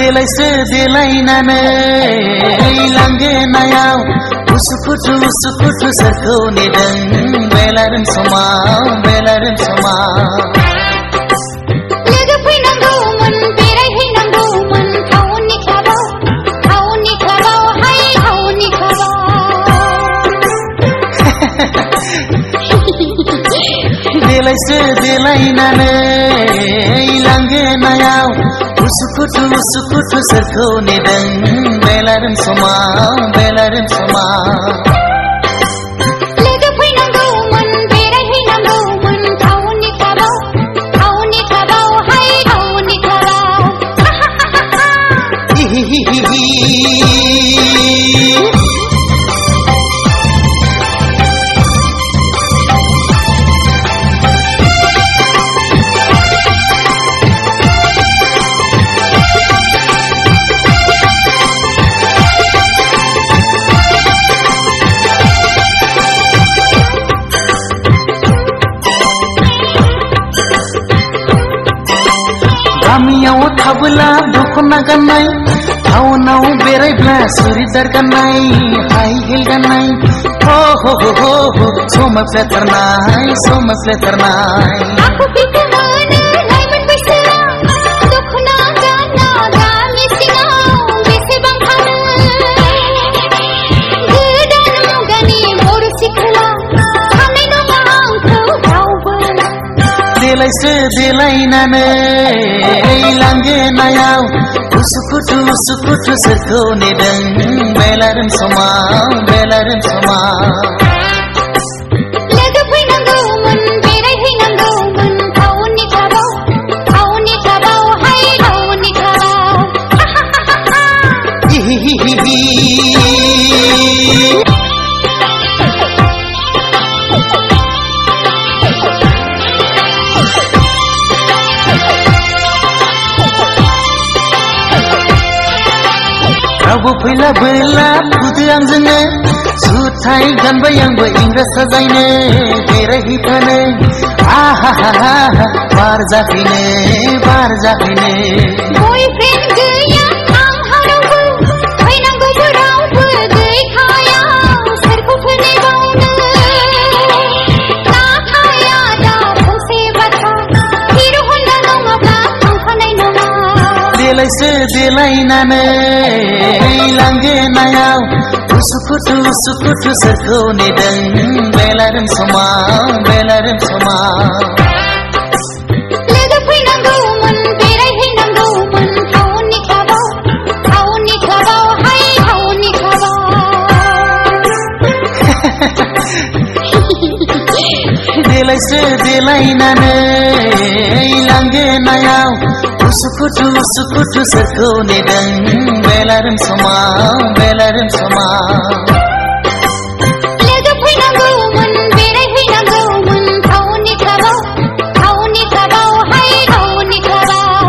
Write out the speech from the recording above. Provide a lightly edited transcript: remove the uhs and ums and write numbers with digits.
देलायसो देलायनानै लांगोनायाव उसुखुथु सोरखौ नेदों बेलारों समाव लोगो फैनांगौमोन बेरायहैनांगौमोन टाउननि क्लाबाव हाय टाउननि क्लाबाव देलायसो देलायनानै लांगोनायाव उसुखुथु सोरखौ नेदों बेलारों समाव लोगो फैनांगौमोन बेरायहैनांगौमोन टाउननि क्लाबाव हाय टाउननि क्लाबाव गामियाव थाबोला दखना गाननाय टाउनाव बेरायब्ला सुरिदार गाननाय हाइ हिल गाननाय हो समायफ्लेथारनाय आखु फिखो मोनो लाइमोन बैसोआ दखना गानना गामि सिङाव बेसेबां थानो गोदान मुगानि बर' सिख्ला साननाय नङा आंखौ रावबो देलायसो देलायनानै लांगोनायाव उसुखुथु सोरखौ नेदों बेलारों समाव लोगो फैनांगौमोन बेरायहैनांगौमोन टाउननि क्लाबाव हाय टाउननि क्लाबाव रावबो फैलाबोला फुदो आंजोंनो जुथाय गानबाय आंबो इंराज साजायनो बेरायहैफानो बार जाफैनो बयफ्रेन्ड गैया आंहा रावबो फैनांगौबो रावबो गैखाया सोरखौथो नेबावनो नाथाय आदा फंसे बाथ्रा हिर' हन्डा नङाब्ला थांफानाय नङा देलायसो देलायनानै लांगोनायाव उसुखुथु सोरखौ नेदों बेलारों समाव लोगो फैनांगौमोन बेरायहैनांगौमोन टाउननि क्लाबाव हाय टाउननि क्लाबाव देलायसो देलायनानै लांगोनायाव उसुखुथु सोरखौ नेदों बेलारों समाव लोगो फैनांगौमोन बेरायहैनांगौमोन टाउननि क्लाबाव हाय टाउननि क्लाबाव